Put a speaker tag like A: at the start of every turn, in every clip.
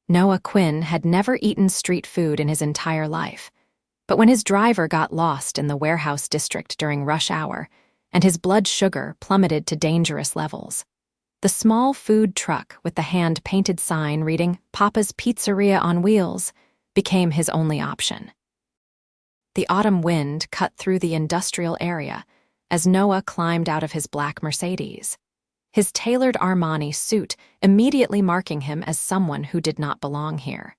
A: Noah Quinn had never eaten street food in his entire life, but when his driver got lost in the warehouse district during rush hour and his blood sugar plummeted to dangerous levels, the small food truck with the hand-painted sign reading "Papa's Pizzeria on Wheels" became his only option. The autumn wind cut through the industrial area as Noah climbed out of his black Mercedes, his tailored Armani suit immediately marking him as someone who did not belong here.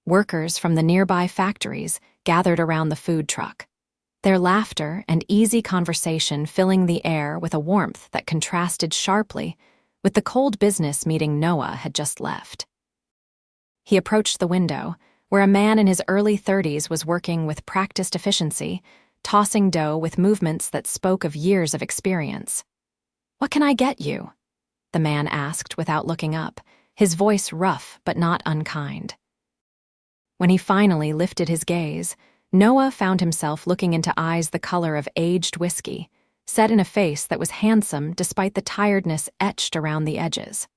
A: Workers from the nearby factories gathered around the food truck, their laughter and easy conversation filling the air with a warmth that contrasted sharply with the cold business meeting Noah had just left. He approached the window, where a man in his early 30s was working with practiced efficiency, tossing dough with movements that spoke of years of experience. "What can I get you?" the man asked without looking up, his voice rough but not unkind. When he finally lifted his gaze, Noah found himself looking into eyes the color of aged whiskey, set in a face that was handsome despite the tiredness etched around the edges.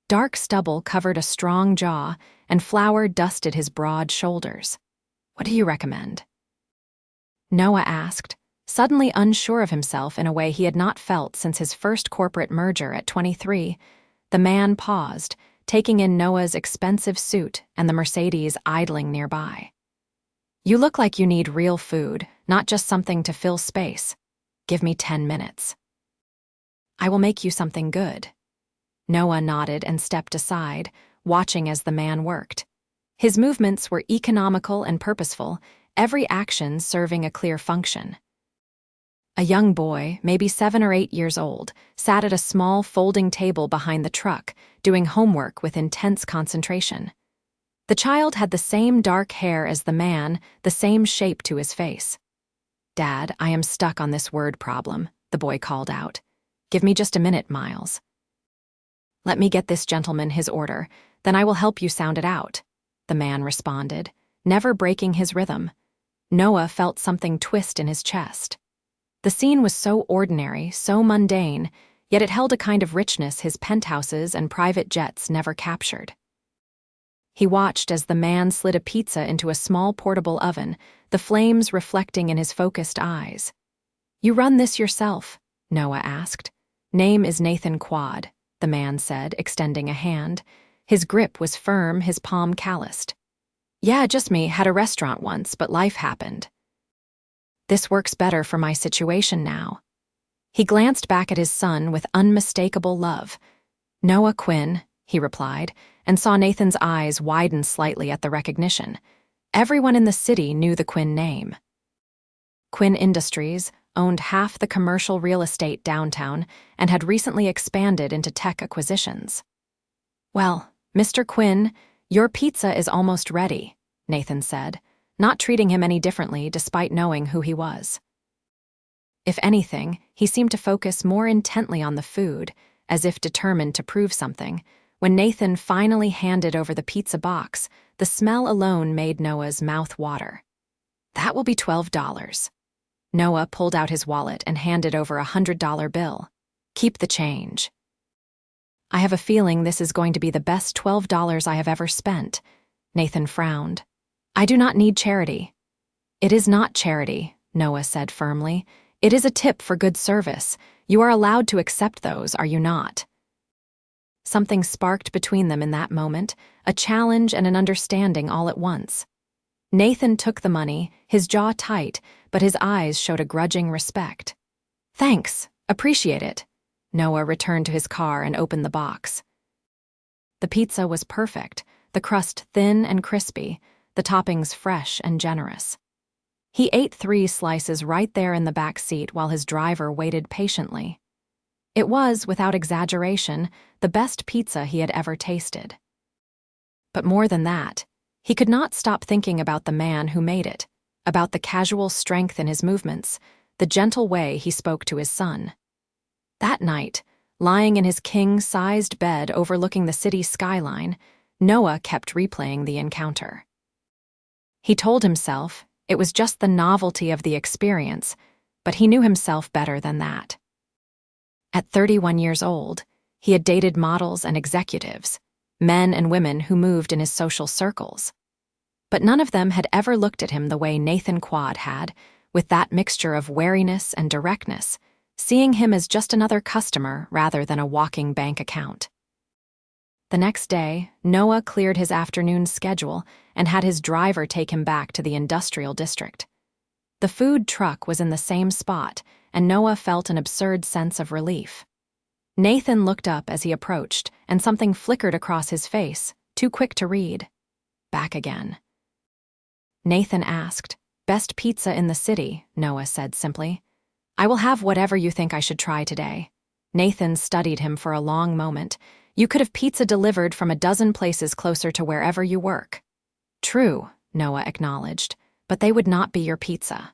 A: Dark stubble covered a strong jaw, and flour dusted his broad shoulders. "What do you recommend?" Noah asked, suddenly unsure of himself in a way he had not felt since his first corporate merger at 23. The man paused, taking in Noah's expensive suit and the Mercedes idling nearby. "You look like you need real food, not just something to fill space. Give me 10 minutes. I will make you something good." Noah nodded and stepped aside, watching as the man worked. His movements were economical and purposeful, every action serving a clear function. A young boy, maybe 7 or 8 years old, sat at a small folding table behind the truck, doing homework with intense concentration. The child had the same dark hair as the man, the same shape to his face. "Dad, I am stuck on this word problem," the boy called out. "Give me just a minute, Miles." "Let me get this gentleman his order, then I will help you sound it out," the man responded, never breaking his rhythm. Noah felt something twist in his chest. The scene was so ordinary, so mundane, yet it held a kind of richness his penthouses and private jets never captured. He watched as the man slid a pizza into a small portable oven, the flames reflecting in his focused eyes. "You run this yourself?" Noah asked. "Name is Nathan Quade," the man said, extending a hand. His grip was firm, his palm calloused. "Yeah, just me. Had a restaurant once, but life happened. This works better for my situation now." He glanced back at his son with unmistakable love. "Noah Quinn," he replied, and saw Nathan's eyes widen slightly at the recognition. Everyone in the city knew the Quinn name. Quinn Industries owned half the commercial real estate downtown and had recently expanded into tech acquisitions. "Well, Mr. Quinn, your pizza is almost ready," Nathan said, not treating him any differently despite knowing who he was. If anything, he seemed to focus more intently on the food, as if determined to prove something. When Nathan finally handed over the pizza box, the smell alone made Noah's mouth water. "That will be $12. Noah pulled out his wallet and handed over a $100 bill. "Keep the change." "I have a feeling this is going to be the best $12 I have ever spent," Nathan frowned. "I do not need charity." "It is not charity," Noah said firmly. "It is a tip for good service. You are allowed to accept those, are you not?" Something sparked between them in that moment, a challenge and an understanding all at once. Nathan took the money, his jaw tight, but his eyes showed a grudging respect. "Thanks, appreciate it." Noah returned to his car and opened the box. The pizza was perfect, the crust thin and crispy, the toppings fresh and generous. He ate 3 slices right there in the back seat while his driver waited patiently. It was, without exaggeration, the best pizza he had ever tasted. But more than that, he could not stop thinking about the man who made it, about the casual strength in his movements, the gentle way he spoke to his son. That night, lying in his king-sized bed overlooking the city skyline, Noah kept replaying the encounter. He told himself it was just the novelty of the experience, but he knew himself better than that. At 31 years old, he had dated models and executives. men and women who moved in his social circles. But none of them had ever looked at him the way Nathan Quade had, with that mixture of wariness and directness, seeing him as just another customer rather than a walking bank account. The next day, Noah cleared his afternoon schedule and had his driver take him back to the industrial district. The food truck was in the same spot, and Noah felt an absurd sense of relief. Nathan looked up as he approached, and something flickered across his face, too quick to read. Back again. Nathan asked, "Best pizza in the city," Noah said simply. "I will have whatever you think I should try today." Nathan studied him for a long moment. "You could have pizza delivered from a dozen places closer to wherever you work." "True," Noah acknowledged, "but they would not be your pizza."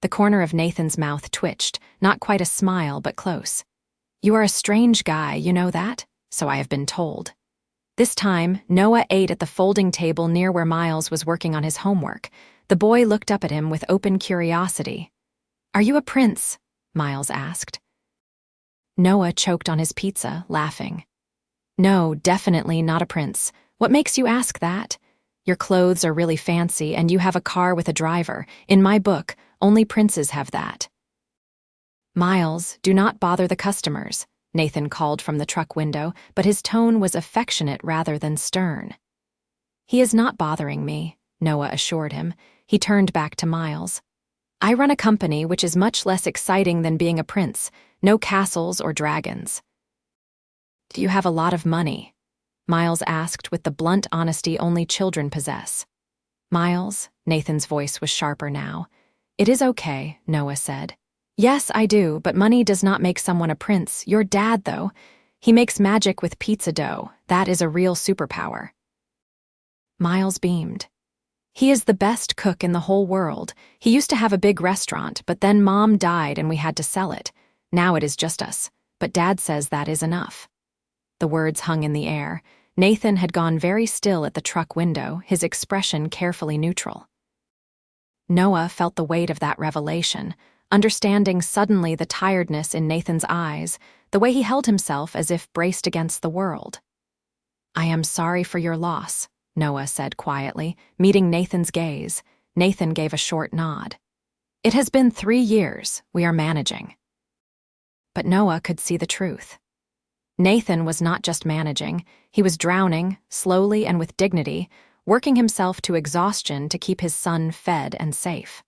A: The corner of Nathan's mouth twitched, not quite a smile, but close. "You are a strange guy, you know that? So I have been told." This time, Noah ate at the folding table near where Miles was working on his homework. The boy looked up at him with open curiosity. "Are you a prince?" Miles asked. Noah choked on his pizza, laughing. "No, definitely not a prince. What makes you ask that? Your clothes are really fancy and you have a car with a driver. In my book, only princes have that." "Miles, do not bother the customers," Nathan called from the truck window, but his tone was affectionate rather than stern. "He is not bothering me," Noah assured him. He turned back to Miles. "I run a company which is much less exciting than being a prince. No castles or dragons." "Do you have a lot of money?" Miles asked with the blunt honesty only children possess. "Miles," Nathan's voice was sharper now. "It is okay," Noah said. "Yes, I do, but money does not make someone a prince. Your dad, though, he makes magic with pizza dough. That is a real superpower." Miles beamed. "He is the best cook in the whole world. He used to have a big restaurant, but then Mom died and we had to sell it. Now it is just us, but Dad says that is enough." The words hung in the air. Nathan had gone very still at the truck window, his expression carefully neutral. Noah felt the weight of that revelation, understanding suddenly the tiredness in Nathan's eyes, the way he held himself as if braced against the world. "I am sorry for your loss," Noah said quietly, meeting Nathan's gaze. Nathan gave a short nod. "It has been 3 years. We are managing." But Noah could see the truth. Nathan was not just managing, he was drowning, slowly and with dignity, working himself to exhaustion to keep his son fed and safe.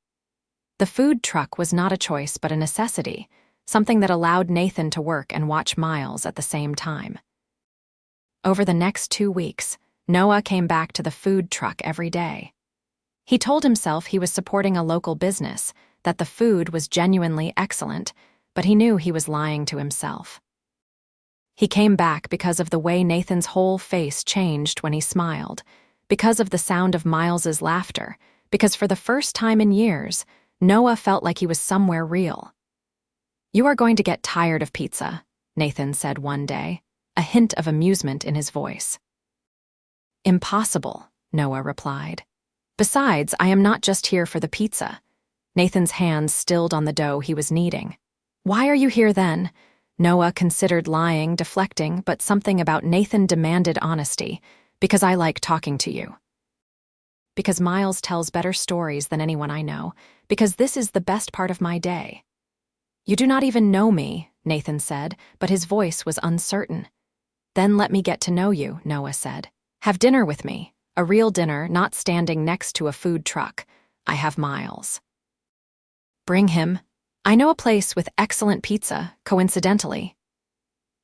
A: The food truck was not a choice but a necessity, something that allowed Nathan to work and watch Miles at the same time. Over the next 2 weeks, Noah came back to the food truck every day. He told himself he was supporting a local business, that the food was genuinely excellent, but he knew he was lying to himself. He came back because of the way Nathan's whole face changed when he smiled, because of the sound of Miles's laughter, because for the first time in years, Noah felt like he was somewhere real. "You are going to get tired of pizza," Nathan said one day, a hint of amusement in his voice. "Impossible," Noah replied. "Besides, I am not just here for the pizza." Nathan's hands stilled on the dough he was kneading. "Why are you here then?" Noah considered lying, deflecting, but something about Nathan demanded honesty. "Because I like talking to you." "Because Miles tells better stories than anyone I know. Because this is the best part of my day." "You do not even know me," Nathan said, but his voice was uncertain. "Then let me get to know you," Noah said. "Have dinner with me. A real dinner, not standing next to a food truck. I have Miles." "Bring him. I know a place with excellent pizza, coincidentally."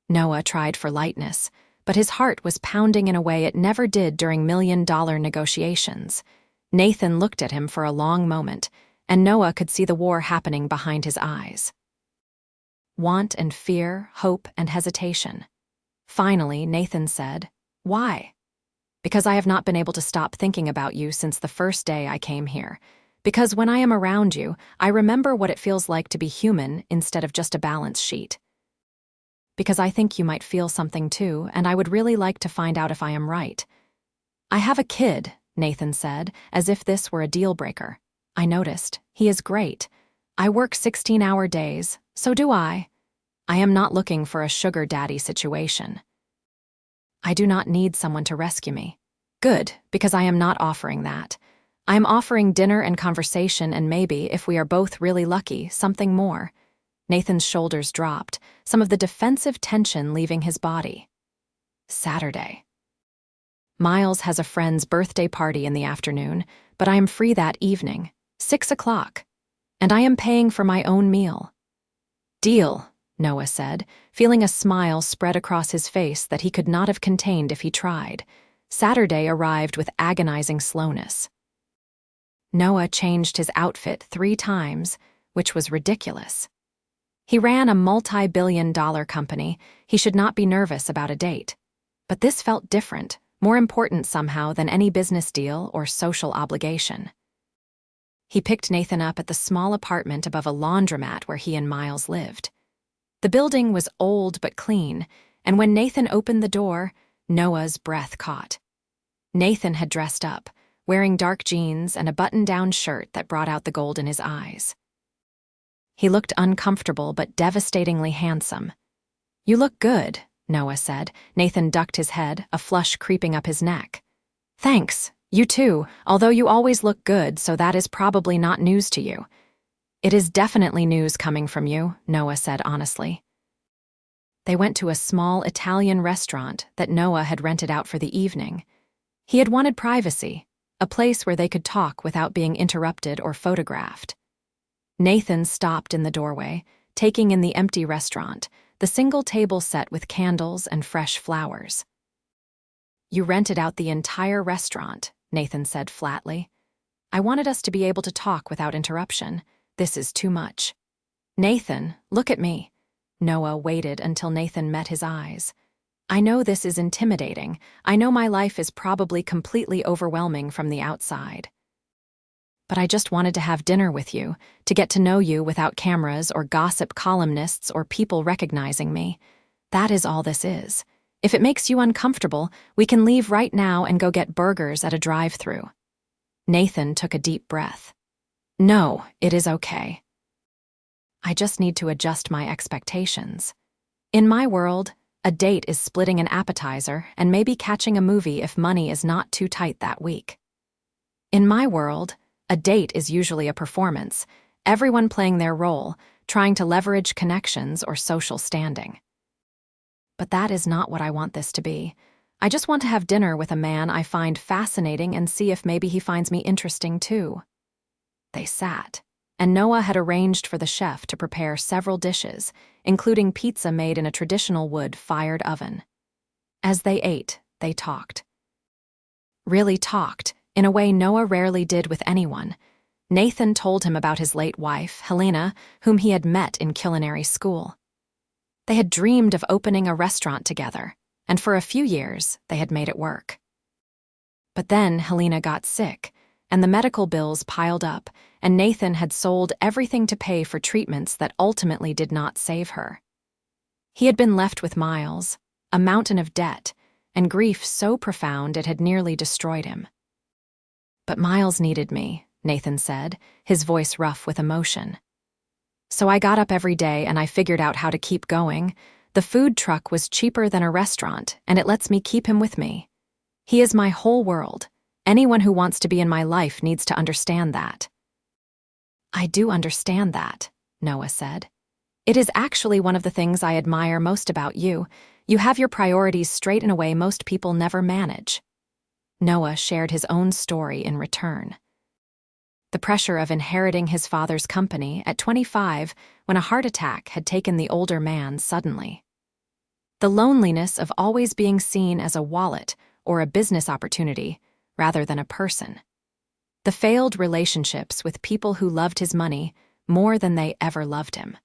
A: Noah tried for lightness, but his heart was pounding in a way it never did during million-dollar negotiations. Nathan looked at him for a long moment, and Noah could see the war happening behind his eyes. Want and fear, hope and hesitation. Finally, Nathan said, "Why?" "Because I have not been able to stop thinking about you since the first day I came here. Because when I am around you, I remember what it feels like to be human instead of just a balance sheet. Because I think you might feel something too, and I would really like to find out if I am right." "I have a kid," Nathan said, as if this were a deal breaker. "I noticed. He is great. I work 16-hour days, so do I. I am not looking for a sugar daddy situation." I do not need someone to rescue me. Good, because I am not offering that. I am offering dinner and conversation and maybe, if we are both really lucky, something more. Nathan's shoulders dropped, some of the defensive tension leaving his body. Saturday. Miles has a friend's birthday party in the afternoon, but I am free that evening, 6 o'clock, and I am paying for my own meal. Deal, Noah said, feeling a smile spread across his face that he could not have contained if he tried. Saturday arrived with agonizing slowness. Noah changed his outfit 3 times, which was ridiculous. He ran a multi-billion-dollar company. He should not be nervous about a date. But this felt different, more important somehow than any business deal or social obligation. He picked Nathan up at the small apartment above a laundromat where he and Miles lived. The building was old but clean, and when Nathan opened the door, Noah's breath caught. Nathan had dressed up, wearing dark jeans and a button-down shirt that brought out the gold in his eyes. He looked uncomfortable but devastatingly handsome. "You look good," Noah said. Nathan ducked his head, a flush creeping up his neck. "Thanks, you too, although you always look good, so that is probably not news to you." "It is definitely news coming from you," Noah said honestly. They went to a small Italian restaurant that Noah had rented out for the evening. He had wanted privacy, a place where they could talk without being interrupted or photographed. Nathan stopped in the doorway, taking in the empty restaurant, the single table set with candles and fresh flowers. "You rented out the entire restaurant," Nathan said flatly. "I wanted us to be able to talk without interruption. This is too much." "Nathan, look at me." Noah waited until Nathan met his eyes. "I know this is intimidating. I know my life is probably completely overwhelming from the outside. But I just wanted to have dinner with you, to get to know you without cameras or gossip columnists or people recognizing me. That is all this is. If it makes you uncomfortable, we can leave right now and go get burgers at a drive-thru." Nathan took a deep breath. "No, it is okay. I just need to adjust my expectations. In my world, a date is splitting an appetizer and maybe catching a movie if money is not too tight that week. In my world, a date is usually a performance, everyone playing their role, trying to leverage connections or social standing. But that is not what I want this to be. I just want to have dinner with a man I find fascinating and see if maybe he finds me interesting too." They sat, and Noah had arranged for the chef to prepare several dishes, including pizza made in a traditional wood-fired oven. As they ate, they talked. Really talked, in a way Noah rarely did with anyone. Nathan told him about his late wife, Helena, whom he had met in culinary school. They had dreamed of opening a restaurant together, and for a few years, they had made it work. But then Helena got sick, and the medical bills piled up, and Nathan had sold everything to pay for treatments that ultimately did not save her. He had been left with Miles, a mountain of debt, and grief so profound it had nearly destroyed him. "But Miles needed me," Nathan said, his voice rough with emotion. "So I got up every day and I figured out how to keep going. The food truck was cheaper than a restaurant, and it lets me keep him with me. He is my whole world. Anyone who wants to be in my life needs to understand that." "I do understand that," Noah said. "It is actually one of the things I admire most about you. You have your priorities straight in a way most people never manage." Noah shared his own story in return. The pressure of inheriting his father's company at 25 when a heart attack had taken the older man suddenly. The loneliness of always being seen as a wallet or a business opportunity rather than a person. The failed relationships with people who loved his money more than they ever loved him.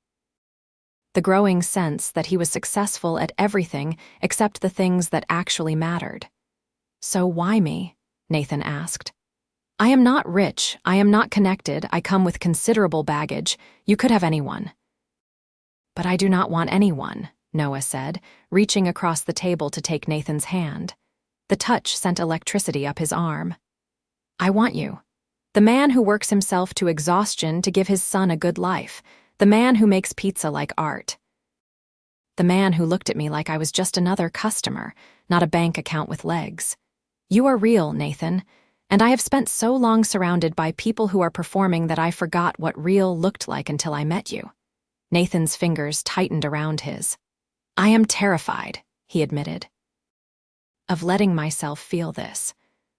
A: The growing sense that he was successful at everything except the things that actually mattered. "So why me?" Nathan asked. "I am not rich, I am not connected, I come with considerable baggage. You could have anyone." "But I do not want anyone," Noah said, reaching across the table to take Nathan's hand. The touch sent electricity up his arm. "I want you. The man who works himself to exhaustion to give his son a good life. The man who makes pizza like art." The man who looked at me like I was just another customer, not a bank account with legs. You are real, Nathan, and I have spent so long surrounded by people who are performing that I forgot what real looked like until I met you. Nathan's fingers tightened around his. I am terrified, he admitted, of letting myself feel this.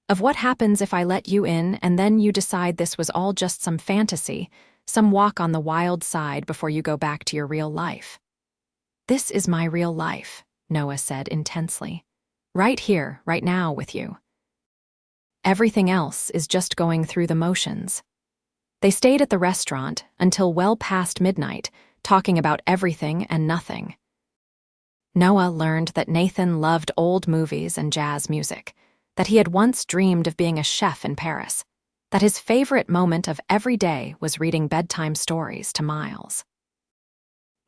A: Of what happens if I let you in and then you decide this was all just some fantasy, some walk on the wild side before you go back to your real life. This is my real life, Noah said intensely. Right here, right now with you. Everything else is just going through the motions. They stayed at the restaurant until well past midnight, talking about everything and nothing. Noah learned that Nathan loved old movies and jazz music, that he had once dreamed of being a chef in Paris, that his favorite moment of every day was reading bedtime stories to Miles.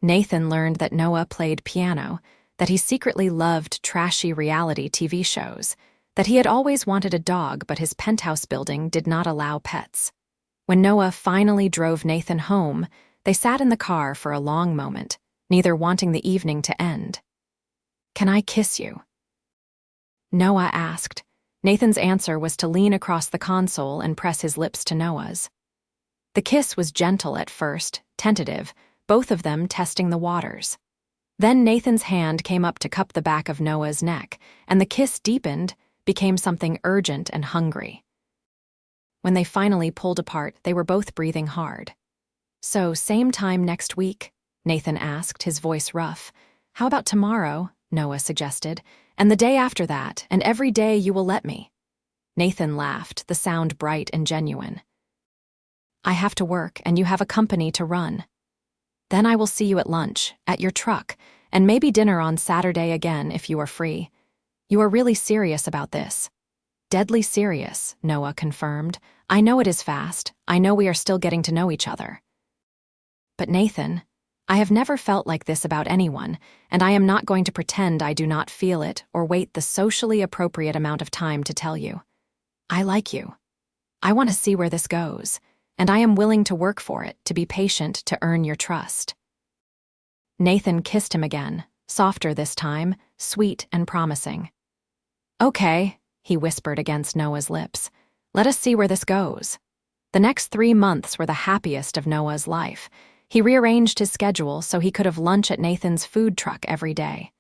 A: Nathan learned that Noah played piano, that he secretly loved trashy reality TV shows, that he had always wanted a dog but his penthouse building did not allow pets. When Noah finally drove Nathan home, they sat in the car for a long moment, neither wanting the evening to end. Can I kiss you? Noah asked. Nathan's answer was to lean across the console and press his lips to Noah's. The kiss was gentle at first, tentative, both of them testing the waters. Then Nathan's hand came up to cup the back of Noah's neck, and the kiss deepened, became something urgent and hungry. When they finally pulled apart, they were both breathing hard. So, same time next week? Nathan asked, his voice rough. How about tomorrow? Noah suggested. And the day after that, and every day you will let me. Nathan laughed, the sound bright and genuine. I have to work, and you have a company to run. Then I will see you at lunch, at your truck, and maybe dinner on Saturday again if you are free. You are really serious about this. Deadly serious, Noah confirmed. I know it is fast. I know we are still getting to know each other. But Nathan, I have never felt like this about anyone, and I am not going to pretend I do not feel it or wait the socially appropriate amount of time to tell you. I like you. I want to see where this goes, and I am willing to work for it, to be patient, to earn your trust. Nathan kissed him again, softer this time, sweet and promising. Okay, he whispered against Noah's lips. Let us see where this goes. The next 3 months were the happiest of Noah's life. He rearranged his schedule so he could have lunch at Nathan's food truck every day.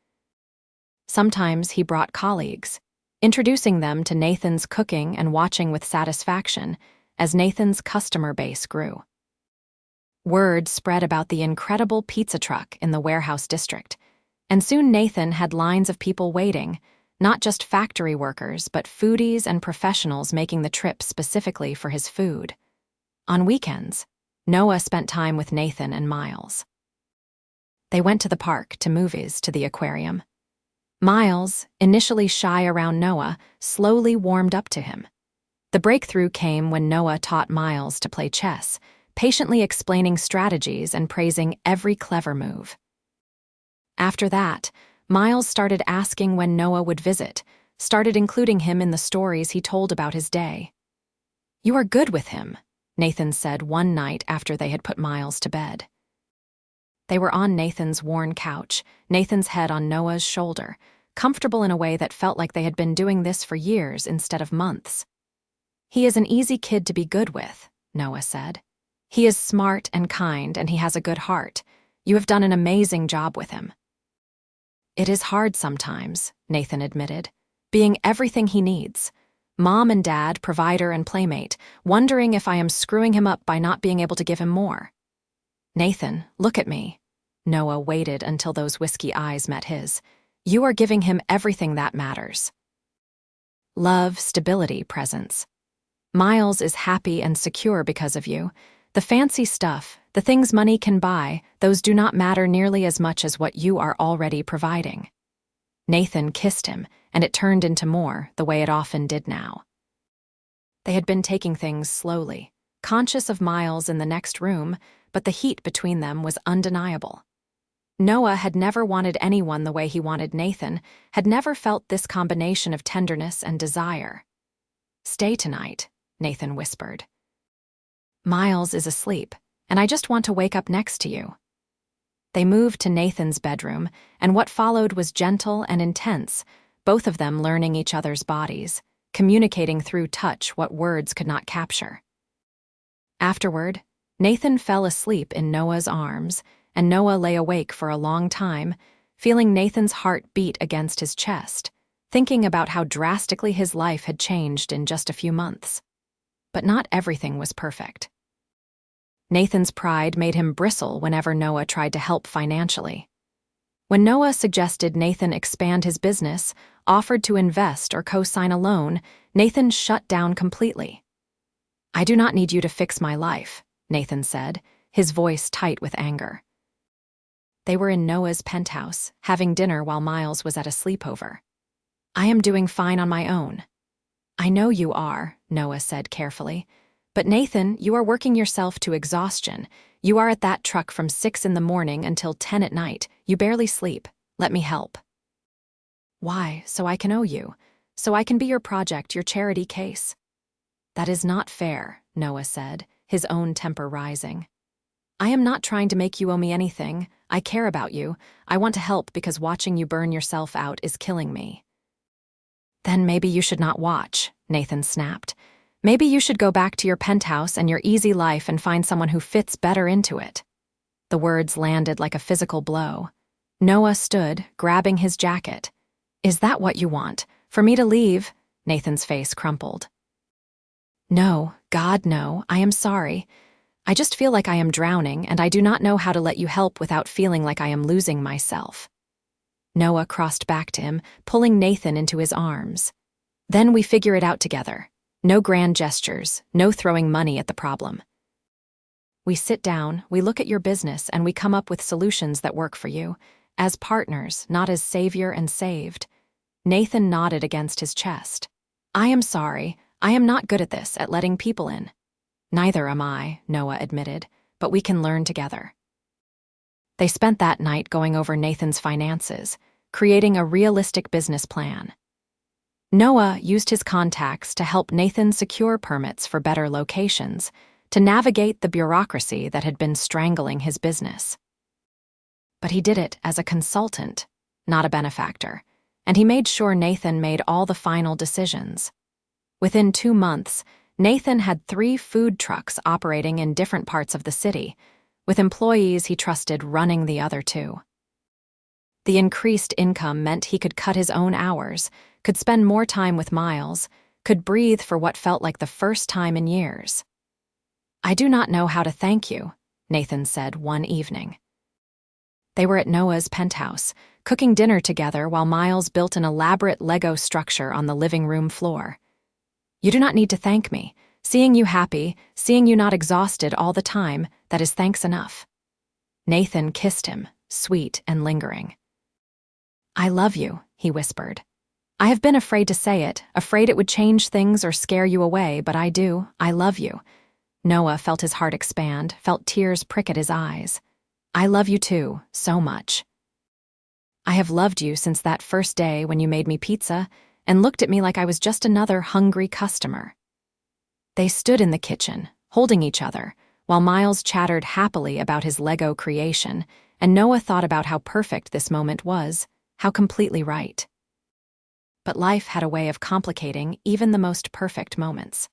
A: Sometimes he brought colleagues, introducing them to Nathan's cooking and watching with satisfaction as Nathan's customer base grew. Word spread about the incredible pizza truck in the warehouse district, and soon Nathan had lines of people waiting, not just factory workers, but foodies and professionals making the trip specifically for his food. On weekends, Noah spent time with Nathan and Miles. They went to the park, to movies, to the aquarium. Miles, initially shy around Noah, slowly warmed up to him. The breakthrough came when Noah taught Miles to play chess, patiently explaining strategies and praising every clever move. After that, Miles started asking when Noah would visit, started including him in the stories he told about his day. You are good with him, Nathan said one night after they had put Miles to bed. They were on Nathan's worn couch, Nathan's head on Noah's shoulder, comfortable in a way that felt like they had been doing this for years instead of months. He is an easy kid to be good with, Noah said. He is smart and kind, and he has a good heart. You have done an amazing job with him. It is hard sometimes, Nathan admitted, being everything he needs. Mom and dad, provider and playmate, wondering if I am screwing him up by not being able to give him more. Nathan, look at me. Noah waited until those whiskey eyes met his. You are giving him everything that matters. Love, stability, presence. Miles is happy and secure because of you. The fancy stuff, the things money can buy, those do not matter nearly as much as what you are already providing. Nathan kissed him, and it turned into more, the way it often did now. They had been taking things slowly, conscious of Miles in the next room, but the heat between them was undeniable. Noah had never wanted anyone the way he wanted Nathan, had never felt this combination of tenderness and desire. Stay tonight, Nathan whispered. Miles is asleep, and I just want to wake up next to you. They moved to Nathan's bedroom, and what followed was gentle and intense, both of them learning each other's bodies, communicating through touch what words could not capture. Afterward, Nathan fell asleep in Noah's arms, and Noah lay awake for a long time, feeling Nathan's heart beat against his chest, thinking about how drastically his life had changed in just a few months. But not everything was perfect. Nathan's pride made him bristle whenever Noah tried to help financially. When Noah suggested Nathan expand his business, offered to invest or co-sign a loan, Nathan shut down completely. "I do not need you to fix my life," Nathan said, his voice tight with anger. They were in Noah's penthouse, having dinner while Miles was at a sleepover. "I am doing fine on my own." "I know you are," Noah said carefully. "But Nathan, you are working yourself to exhaustion. You are at that truck from 6 in the morning until 10 at night. You barely sleep. Let me help." "Why? So I can owe you. So I can be your project, your charity case." "That is not fair," Noah said, his own temper rising. "I am not trying to make you owe me anything. I care about you. I want to help because watching you burn yourself out is killing me." "Then maybe you should not watch," Nathan snapped. "Maybe you should go back to your penthouse and your easy life and find someone who fits better into it." The words landed like a physical blow. Noah stood, grabbing his jacket. "Is that what you want? For me to leave?" Nathan's face crumpled. "No, God, no, I am sorry. I just feel like I am drowning, and I do not know how to let you help without feeling like I am losing myself." Noah crossed back to him, pulling Nathan into his arms. "Then we figure it out together. No grand gestures, no throwing money at the problem. We sit down, we look at your business, and we come up with solutions that work for you, as partners, not as savior and saved." Nathan nodded against his chest. "I am sorry. I am not good at this, at letting people in." "Neither am I," Noah admitted, "but we can learn together." They spent that night going over Nathan's finances, creating a realistic business plan. Noah used his contacts to help Nathan secure permits for better locations, to navigate the bureaucracy that had been strangling his business. But he did it as a consultant, not a benefactor, and he made sure Nathan made all the final decisions. Within 2 months, Nathan had 3 food trucks operating in different parts of the city, with employees he trusted running the other 2. The increased income meant he could cut his own hours, could spend more time with Miles, could breathe for what felt like the first time in years. "I do not know how to thank you," Nathan said one evening. They were at Noah's penthouse, cooking dinner together while Miles built an elaborate Lego structure on the living room floor. "You do not need to thank me. Seeing you happy, seeing you not exhausted all the time, that is thanks enough." Nathan kissed him, sweet and lingering. "I love you," he whispered. "I have been afraid to say it, afraid it would change things or scare you away, but I do. I love you." Noah felt his heart expand, felt tears prick at his eyes. "I love you too, so much. I have loved you since that first day when you made me pizza and looked at me like I was just another hungry customer." They stood in the kitchen, holding each other, while Miles chattered happily about his Lego creation, and Noah thought about how perfect this moment was, how completely right. But life had a way of complicating even the most perfect moments.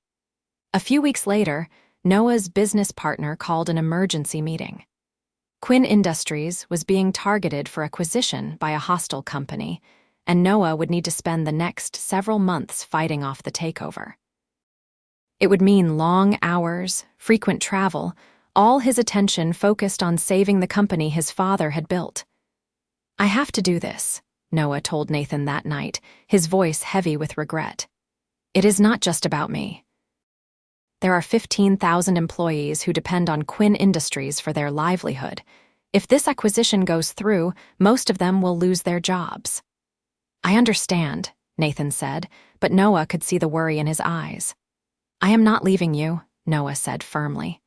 A: A few weeks later, Noah's business partner called an emergency meeting. Quinn Industries was being targeted for acquisition by a hostile company, and Noah would need to spend the next several months fighting off the takeover. It would mean long hours, frequent travel, all his attention focused on saving the company his father had built. "I have to do this," Noah told Nathan that night, his voice heavy with regret. "It is not just about me. There are 15,000 employees who depend on Quinn Industries for their livelihood. If this acquisition goes through, most of them will lose their jobs." "I understand," Nathan said, but Noah could see the worry in his eyes. "I am not leaving you," Noah said firmly.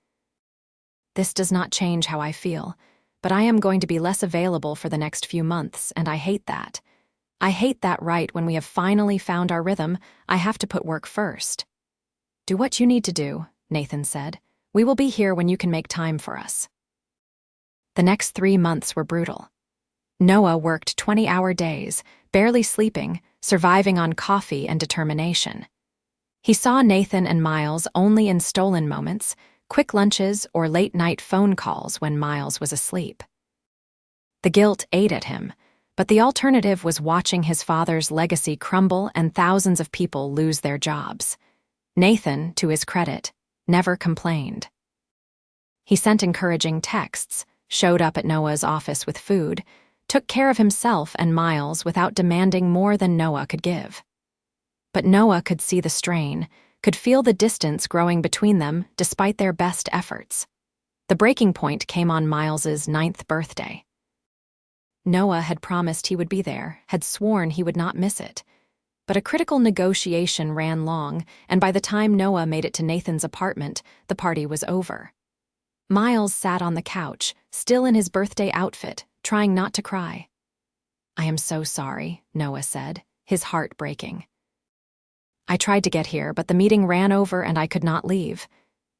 A: "This does not change how I feel, but I am going to be less available for the next few months, and I hate that. I hate that right when we have finally found our rhythm, I have to put work first." "Do what you need to do," Nathan said. "We will be here when you can make time for us." The next 3 months were brutal. Noah worked 20-hour days, barely sleeping, surviving on coffee and determination. He saw Nathan and Miles only in stolen moments, quick lunches, or late-night phone calls when Miles was asleep. The guilt ate at him, but the alternative was watching his father's legacy crumble and thousands of people lose their jobs. Nathan, to his credit, never complained. He sent encouraging texts, showed up at Noah's office with food, took care of himself and Miles without demanding more than Noah could give. But Noah could see the strain, could feel the distance growing between them despite their best efforts. The breaking point came on Miles's 9th birthday. Noah had promised he would be there, had sworn he would not miss it. But a critical negotiation ran long, and by the time Noah made it to Nathan's apartment, the party was over. Miles sat on the couch, still in his birthday outfit, trying not to cry. "I am so sorry," Noah said, his heart breaking. "I tried to get here, but the meeting ran over and I could not leave."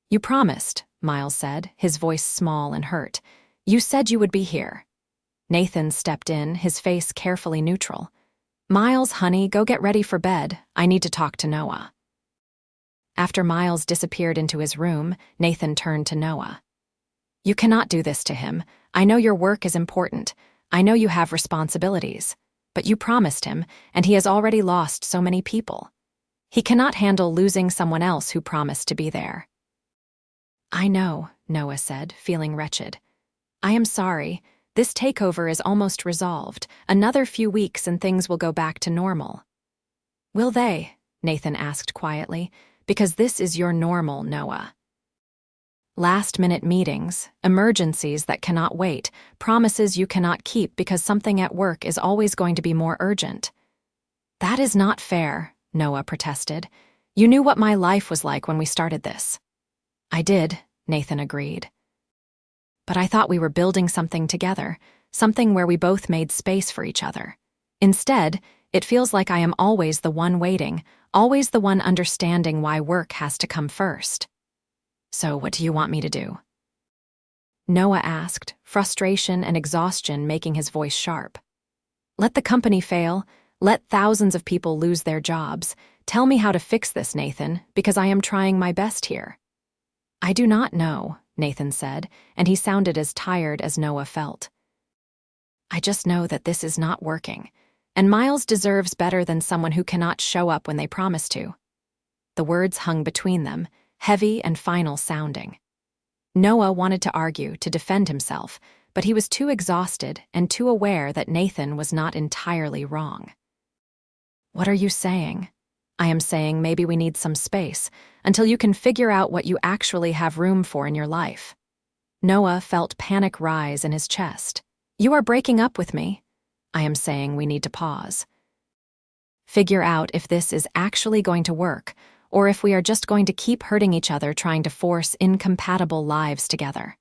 A: "You promised," Miles said, his voice small and hurt. "You said you would be here." Nathan stepped in, his face carefully neutral. "Miles, honey, go get ready for bed. I need to talk to Noah." After Miles disappeared into his room, Nathan turned to Noah. "You cannot do this to him. I know your work is important. I know you have responsibilities. But you promised him, and he has already lost so many people. He cannot handle losing someone else who promised to be there." "I know," Noah said, feeling wretched. "I am sorry. This takeover is almost resolved. Another few weeks and things will go back to normal." "Will they?" Nathan asked quietly. "Because this is your normal, Noah." Last-minute meetings, emergencies that cannot wait, promises you cannot keep because something at work is always going to be more urgent. "That is not fair," Noah protested. "You knew what my life was like when we started this." "I did," Nathan agreed. "But I thought we were building something together, something where we both made space for each other. Instead, it feels like I am always the one waiting, always the one understanding why work has to come first." "So what do you want me to do?" Noah asked, frustration and exhaustion making his voice sharp. "Let the company fail. Let thousands of people lose their jobs. Tell me how to fix this, Nathan, because I am trying my best here." "I do not know," Nathan said, and he sounded as tired as Noah felt. "I just know that this is not working, and Miles deserves better than someone who cannot show up when they promise to." The words hung between them, heavy and final sounding. Noah wanted to argue, to defend himself, but he was too exhausted and too aware that Nathan was not entirely wrong. "What are you saying?" "I am saying maybe we need some space, until you can figure out what you actually have room for in your life." Noah felt panic rise in his chest. "You are breaking up with me." "I am saying we need to pause. Figure out if this is actually going to work, or if we are just going to keep hurting each other trying to force incompatible lives together."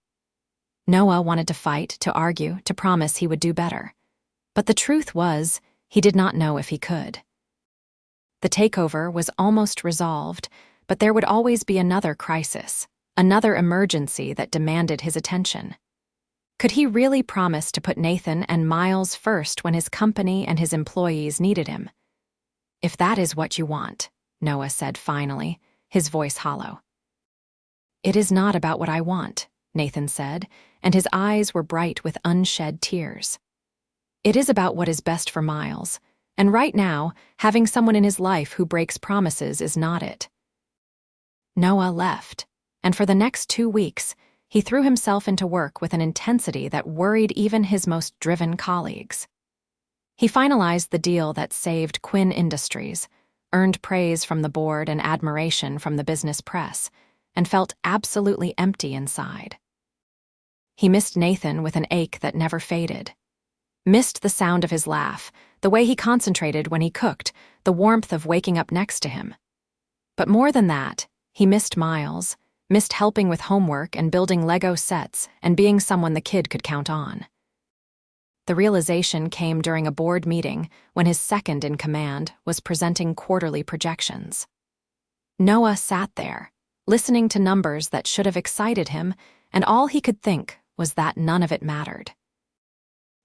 A: Noah wanted to fight, to argue, to promise he would do better. But the truth was, he did not know if he could. The takeover was almost resolved, but there would always be another crisis, another emergency that demanded his attention. Could he really promise to put Nathan and Miles first when his company and his employees needed him? "If that is what you want," Noah said finally, his voice hollow. "It is not about what I want," Nathan said, and his eyes were bright with unshed tears. "It is about what is best for Miles, and right now, having someone in his life who breaks promises is not it." Noah left, and for the next 2 weeks, he threw himself into work with an intensity that worried even his most driven colleagues. He finalized the deal that saved Quinn Industries, earned praise from the board and admiration from the business press, and felt absolutely empty inside. He missed Nathan with an ache that never faded. Missed the sound of his laugh, the way he concentrated when he cooked, the warmth of waking up next to him. But more than that, he missed Miles, missed helping with homework and building Lego sets and being someone the kid could count on. The realization came during a board meeting when his second in command was presenting quarterly projections. Noah sat there, listening to numbers that should have excited him, and all he could think was that none of it mattered.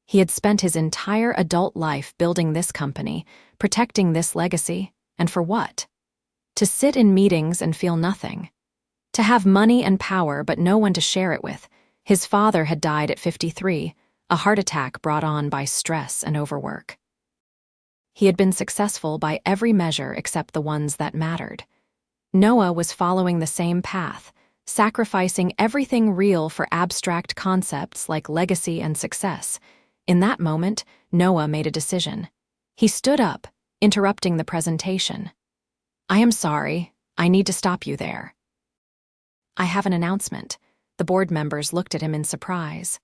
A: He had spent his entire adult life building this company, protecting this legacy, and for what? To sit in meetings and feel nothing. To have money and power but no one to share it with. His father had died at 53, a heart attack brought on by stress and overwork. He had been successful by every measure except the ones that mattered. Noah was following the same path, sacrificing everything real for abstract concepts like legacy and success. In that moment, Noah made a decision. He stood up, interrupting the presentation. "I am sorry. I need to stop you there. I have an announcement." The board members looked at him in surprise.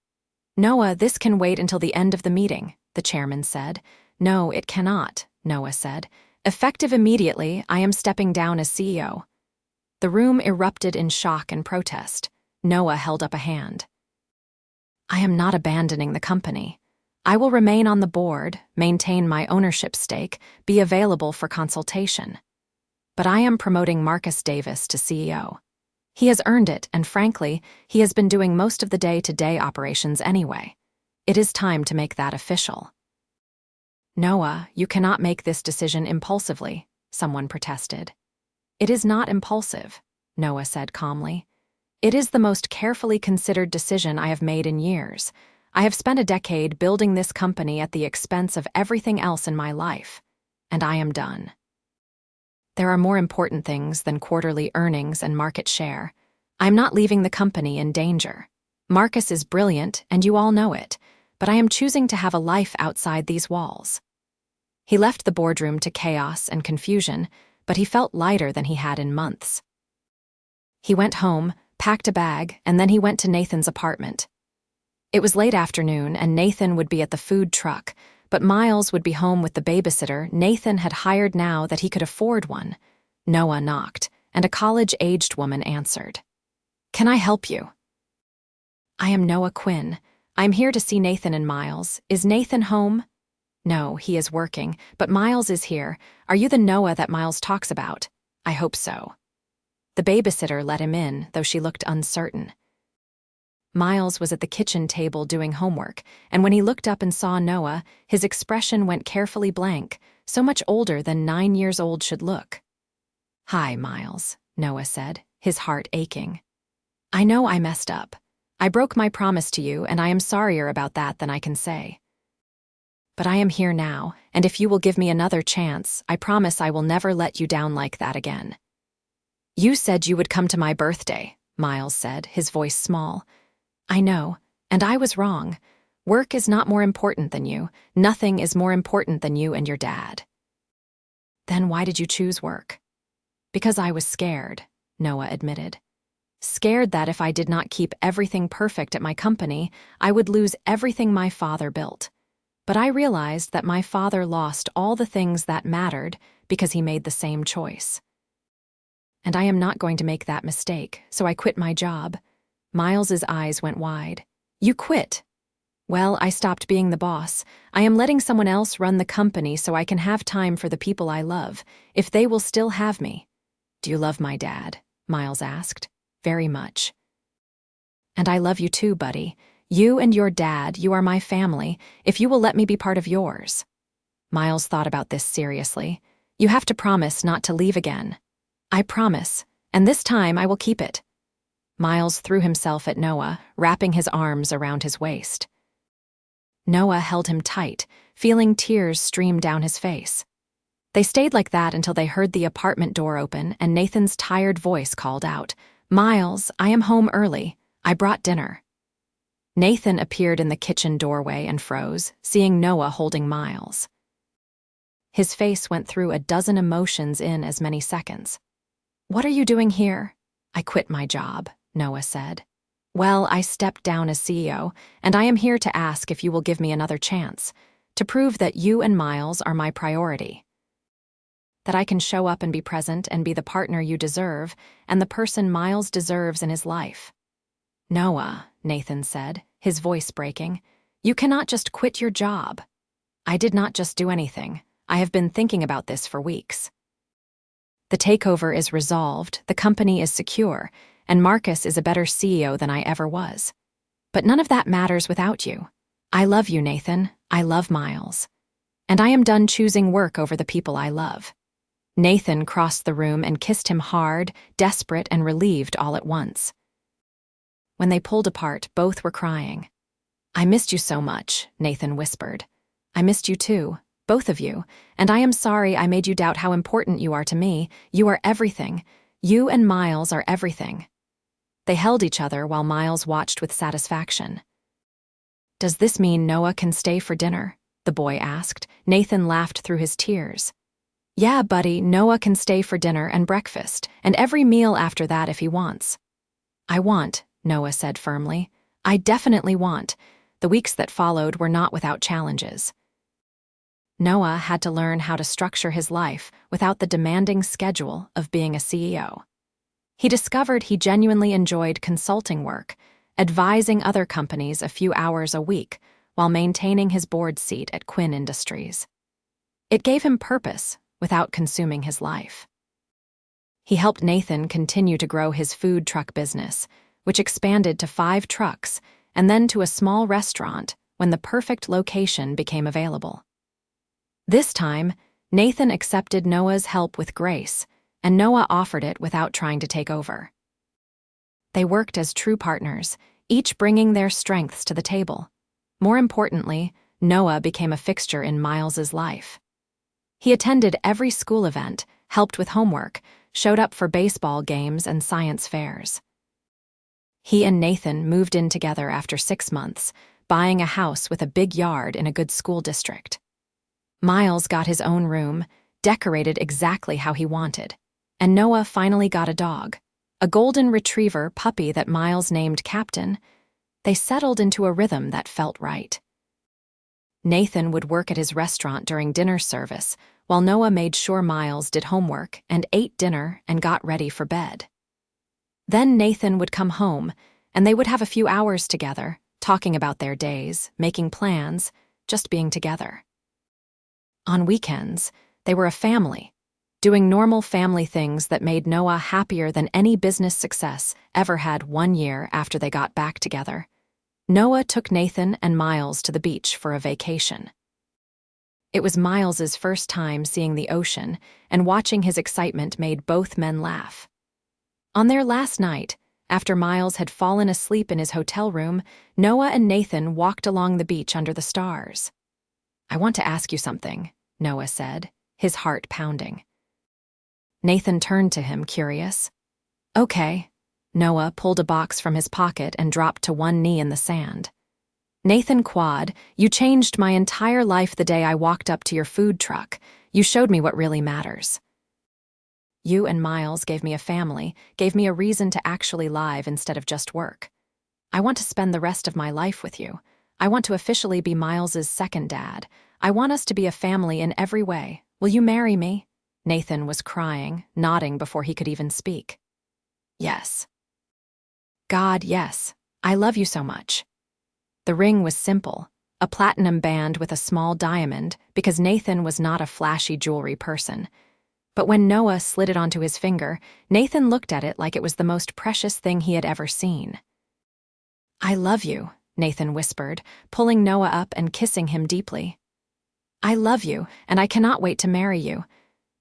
A: "Noah, this can wait until the end of the meeting," the chairman said. "No, it cannot," Noah said. "Effective immediately, I am stepping down as CEO." The room erupted in shock and protest. Noah held up a hand. "I am not abandoning the company. I will remain on the board, maintain my ownership stake, be available for consultation. But I am promoting Marcus Davis to CEO. He has earned it, and frankly, he has been doing most of the day-to-day operations anyway. It is time to make that official." "Noah, you cannot make this decision impulsively," someone protested. "It is not impulsive," Noah said calmly. "It is the most carefully considered decision I have made in years. I have spent a decade building this company at the expense of everything else in my life, and I am done. There are more important things than quarterly earnings and market share. I'm not leaving the company in danger. Marcus is brilliant, and you all know it, but I am choosing to have a life outside these walls." He left the boardroom to chaos and confusion, but he felt lighter than he had in months. He went home, packed a bag, and then he went to Nathan's apartment. It was late afternoon, and Nathan would be at the food truck, but Miles would be home with the babysitter Nathan had hired now that he could afford one. Noah knocked, and a college-aged woman answered. "Can I help you?" "I am Noah Quinn. I'm here to see Nathan and Miles. Is Nathan home?" "No, he is working, but Miles is here. Are you the Noah that Miles talks about?" "I hope so." The babysitter let him in, though she looked uncertain. Miles was at the kitchen table doing homework, and when he looked up and saw Noah, his expression went carefully blank, so much older than 9 years old should look. "Hi, Miles," Noah said, his heart aching. "I know I messed up. I broke my promise to you, and I am sorrier about that than I can say. But I am here now, and if you will give me another chance, I promise I will never let you down like that again." "You said you would come to my birthday," Miles said, his voice small. "I know, and I was wrong. Work is not more important than you. Nothing is more important than you and your dad." "Then why did you choose work?" "Because I was scared," Noah admitted. "Scared that if I did not keep everything perfect at my company, I would lose everything my father built. But I realized that my father lost all the things that mattered because he made the same choice. And I am not going to make that mistake, so I quit my job." Miles's eyes went wide. "You quit?" "Well, I stopped being the boss. I am letting someone else run the company so I can have time for the people I love, if they will still have me." "Do you love my dad?" Miles asked. "Very much." "And I love you too, buddy. You and your dad, you are my family, if you will let me be part of yours." Miles thought about this seriously. "You have to promise not to leave again." "I promise, and this time I will keep it." Miles threw himself at Noah, wrapping his arms around his waist. Noah held him tight, feeling tears stream down his face. They stayed like that until they heard the apartment door open and Nathan's tired voice called out, "Miles, I am home early. I brought dinner." Nathan appeared in the kitchen doorway and froze, seeing Noah holding Miles. His face went through a dozen emotions in as many seconds. "What are you doing here?" "I quit my job," Noah said. "Well, I stepped down as CEO, and I am here to ask if you will give me another chance, to prove that you and Miles are my priority. That I can show up and be present and be the partner you deserve and the person Miles deserves in his life." "Noah," Nathan said, his voice breaking, "you cannot just quit your job." "I did not just do anything. I have been thinking about this for weeks. The takeover is resolved, the company is secure, and Marcus is a better CEO than I ever was. But none of that matters without you. I love you, Nathan. I love Miles. And I am done choosing work over the people I love. Nathan crossed the room and kissed him hard, desperate and relieved all at once. When they pulled apart, both were crying. I missed you so much, Nathan whispered. I missed you too, both of you, and I am sorry I made you doubt how important you are to me. You are everything. You and Miles are everything. They held each other while Miles watched with satisfaction. Does this mean Noah can stay for dinner? The boy asked. Nathan laughed through his tears. Yeah, buddy, Noah can stay for dinner and breakfast, and every meal after that if he wants. I want, Noah said firmly. I definitely want. The weeks that followed were not without challenges. Noah had to learn how to structure his life without the demanding schedule of being a CEO. He discovered he genuinely enjoyed consulting work, advising other companies a few hours a week while maintaining his board seat at Quinn Industries. It gave him purpose without consuming his life. He helped Nathan continue to grow his food truck business, which expanded to 5 trucks and then to a small restaurant when the perfect location became available. This time, Nathan accepted Noah's help with grace, and Noah offered it without trying to take over. They worked as true partners, each bringing their strengths to the table. More importantly, Noah became a fixture in Miles's life. He attended every school event, helped with homework, showed up for baseball games and science fairs. He and Nathan moved in together after 6 months, buying a house with a big yard in a good school district. Miles got his own room, decorated exactly how he wanted, and Noah finally got a dog, a golden retriever puppy that Miles named Captain. They settled into a rhythm that felt right. Nathan would work at his restaurant during dinner service, while Noah made sure Miles did homework and ate dinner and got ready for bed. Then Nathan would come home, and they would have a few hours together, talking about their days, making plans, just being together. On weekends, they were a family, doing normal family things that made Noah happier than any business success ever had 1 year after they got back together. Noah took Nathan and Miles to the beach for a vacation. It was Miles's first time seeing the ocean, and watching his excitement made both men laugh. On their last night, after Miles had fallen asleep in his hotel room, Noah and Nathan walked along the beach under the stars. I want to ask you something, Noah said, his heart pounding. Nathan turned to him, curious. Okay. Noah pulled a box from his pocket and dropped to one knee in the sand. Nathan Quade, you changed my entire life the day I walked up to your food truck. You showed me what really matters. You and Miles gave me a family, gave me a reason to actually live instead of just work. I want to spend the rest of my life with you. I want to officially be Miles's second dad. I want us to be a family in every way. Will you marry me? Nathan was crying, nodding before he could even speak. Yes. God, yes. I love you so much. The ring was simple, a platinum band with a small diamond, because Nathan was not a flashy jewelry person. But when Noah slid it onto his finger, Nathan looked at it like it was the most precious thing he had ever seen. I love you, Nathan whispered, pulling Noah up and kissing him deeply. I love you, and I cannot wait to marry you,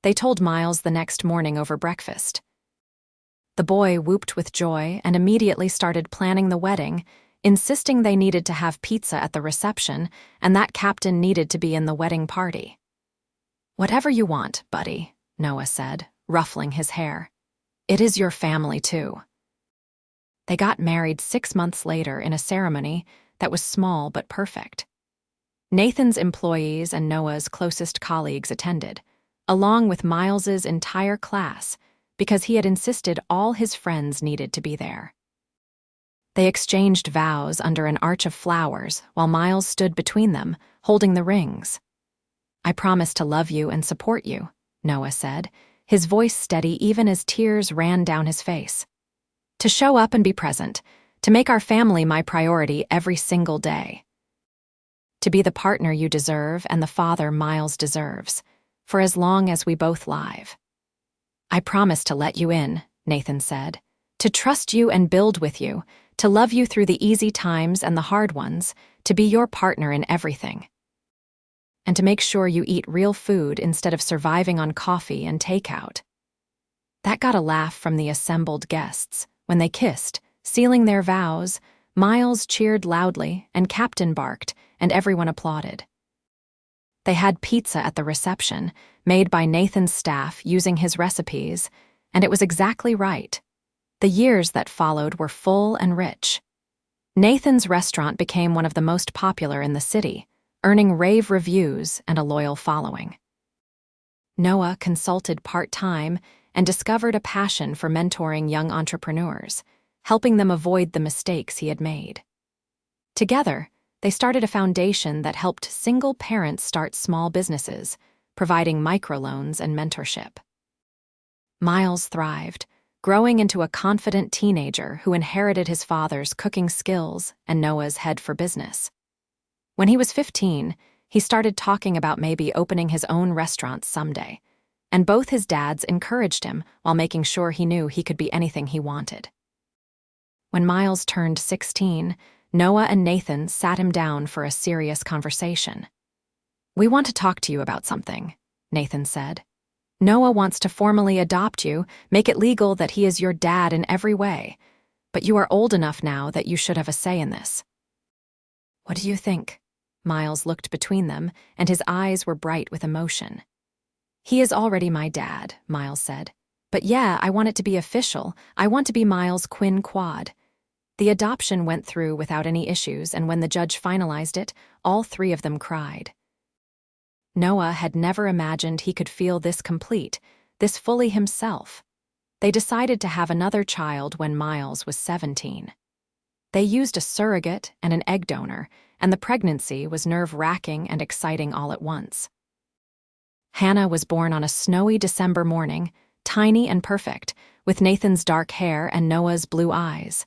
A: they told Miles the next morning over breakfast. The boy whooped with joy and immediately started planning the wedding, insisting they needed to have pizza at the reception and that Captain needed to be in the wedding party. Whatever you want, buddy, Noah said, ruffling his hair. It is your family, too. They got married 6 months later in a ceremony that was small but perfect. Nathan's employees and Noah's closest colleagues attended, along with Miles's entire class, because he had insisted all his friends needed to be there. They exchanged vows under an arch of flowers while Miles stood between them, holding the rings. I promise to love you and support you, Noah said, his voice steady even as tears ran down his face. To show up and be present, to make our family my priority every single day. To be the partner you deserve and the father Miles deserves, for as long as we both live. I promise to let you in, Nathan said, to trust you and build with you, to love you through the easy times and the hard ones, to be your partner in everything. And to make sure you eat real food instead of surviving on coffee and takeout. That got a laugh from the assembled guests. When they kissed, sealing their vows, Miles cheered loudly and Captain barked, and everyone applauded. They had pizza at the reception, made by Nathan's staff using his recipes, and it was exactly right. The years that followed were full and rich. Nathan's restaurant became one of the most popular in the city, earning rave reviews and a loyal following. Noah consulted part-time and discovered a passion for mentoring young entrepreneurs, helping them avoid the mistakes he had made. Together, they started a foundation that helped single parents start small businesses, providing microloans and mentorship. Miles thrived, growing into a confident teenager who inherited his father's cooking skills and Noah's head for business. When he was 15, he started talking about maybe opening his own restaurant someday, and both his dads encouraged him while making sure he knew he could be anything he wanted. When Miles turned 16, Noah and Nathan sat him down for a serious conversation. "We want to talk to you about something," Nathan said. "Noah wants to formally adopt you, make it legal that he is your dad in every way, but you are old enough now that you should have a say in this." "What do you think?" Miles looked between them, and his eyes were bright with emotion. "He is already my dad," Miles said. "But yeah, I want it to be official. I want to be Miles Quinn Quade." The adoption went through without any issues, and when the judge finalized it, all three of them cried. Noah had never imagined he could feel this complete, this fully himself. They decided to have another child when Miles was 17. They used a surrogate and an egg donor, and the pregnancy was nerve-wracking and exciting all at once. Hannah was born on a snowy December morning, tiny and perfect, with Nathan's dark hair and Noah's blue eyes.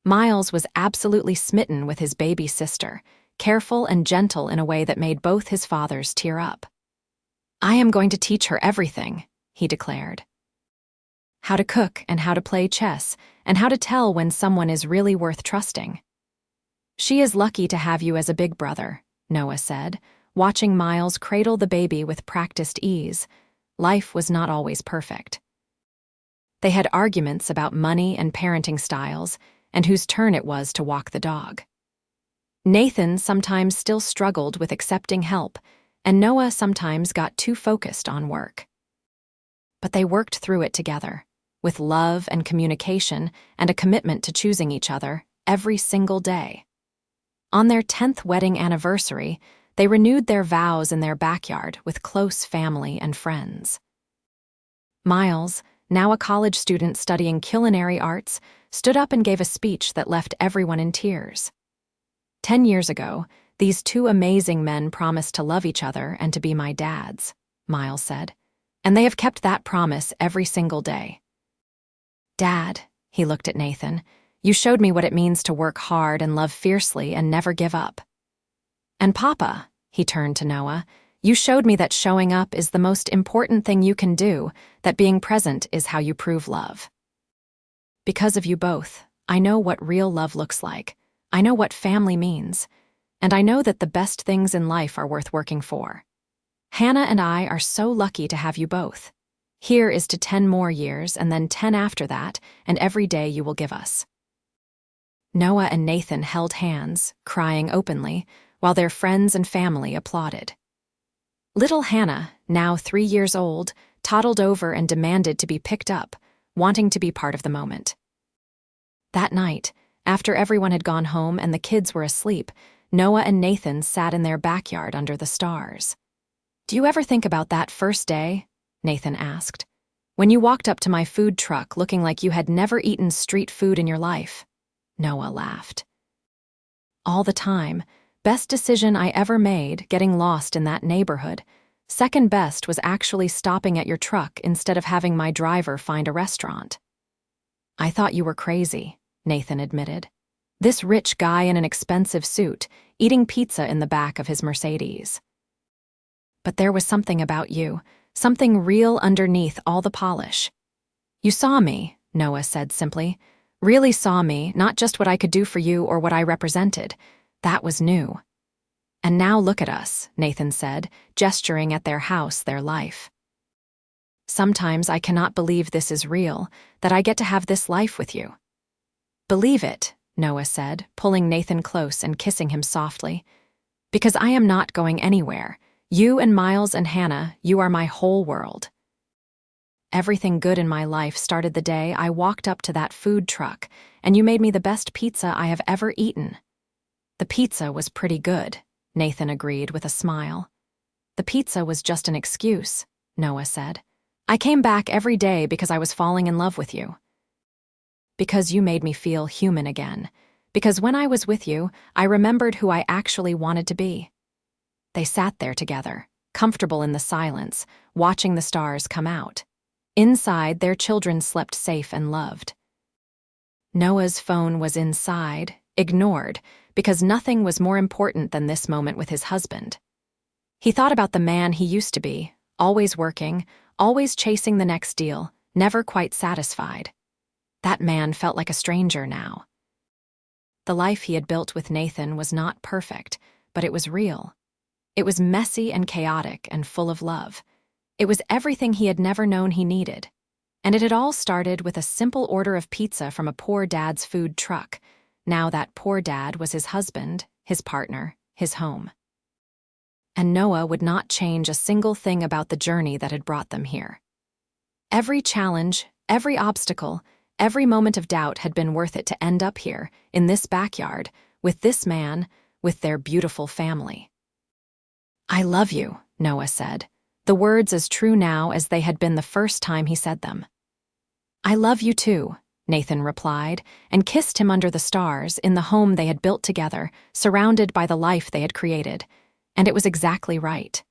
A: Miles was absolutely smitten with his baby sister, careful and gentle in a way that made both his fathers tear up. "I am going to teach her everything," he declared. "How to cook and how to play chess, and how to tell when someone is really worth trusting." "She is lucky to have you as a big brother," Noah said, watching Miles cradle the baby with practiced ease. Life was not always perfect. They had arguments about money and parenting styles, and whose turn it was to walk the dog. Nathan sometimes still struggled with accepting help, and Noah sometimes got too focused on work. But they worked through it together, with love and communication and a commitment to choosing each other every single day. On their 10th wedding anniversary, they renewed their vows in their backyard with close family and friends. Miles, now a college student studying culinary arts, stood up and gave a speech that left everyone in tears. 10 years ago, these two amazing men promised to love each other and to be my dads, Miles said, and they have kept that promise every single day. "Dad," he looked at Nathan, "you showed me what it means to work hard and love fiercely and never give up." "And Papa," he turned to Noah, "you showed me that showing up is the most important thing you can do, that being present is how you prove love. Because of you both, I know what real love looks like. I know what family means, and I know that the best things in life are worth working for. Hannah and I are so lucky to have you both. Here is to 10 more years, and then 10 after that, and every day you will give us." Noah and Nathan held hands, crying openly, while their friends and family applauded. Little Hannah, now 3 years old, toddled over and demanded to be picked up, wanting to be part of the moment. That night, after everyone had gone home and the kids were asleep, Noah and Nathan sat in their backyard under the stars. "Do you ever think about that first day?" Nathan asked. "When you walked up to my food truck looking like you had never eaten street food in your life?" Noah laughed. "All the time. Best decision I ever made, getting lost in that neighborhood. Second best was actually stopping at your truck instead of having my driver find a restaurant." "I thought you were crazy," Nathan admitted. "This rich guy in an expensive suit, eating pizza in the back of his Mercedes." "But there was something about you, something real underneath all the polish." "You saw me," Noah said simply. Really saw me, not just what I could do for you or what I represented. That was new. And now look at us, Nathan said, gesturing at their house, their life. Sometimes I cannot believe this is real, that I get to have this life with you. Believe it, Noah said, pulling Nathan close and kissing him softly. Because I am not going anywhere. You and Miles and Hannah, you are my whole world. Everything good in my life started the day I walked up to that food truck, and you made me the best pizza I have ever eaten. The pizza was pretty good, Nathan agreed with a smile. The pizza was just an excuse, Noah said. I came back every day because I was falling in love with you. Because you made me feel human again. Because when I was with you, I remembered who I actually wanted to be. They sat there together, comfortable in the silence, watching the stars come out. Inside, their children slept safe and loved. Noah's phone was inside, ignored, because nothing was more important than this moment with his husband. He thought about the man he used to be, always working, always chasing the next deal, never quite satisfied. That man felt like a stranger now. The life he had built with Nathan was not perfect, but it was real. It was messy and chaotic and full of love. It was everything he had never known he needed. And it had all started with a simple order of pizza from a poor dad's food truck. Now that poor dad was his husband, his partner, his home. And Noah would not change a single thing about the journey that had brought them here. Every challenge, every obstacle, every moment of doubt had been worth it to end up here, in this backyard, with this man, with their beautiful family. I love you, Noah said, the words as true now as they had been the first time he said them. I love you too, Nathan replied, and kissed him under the stars in the home they had built together, surrounded by the life they had created. And it was exactly right.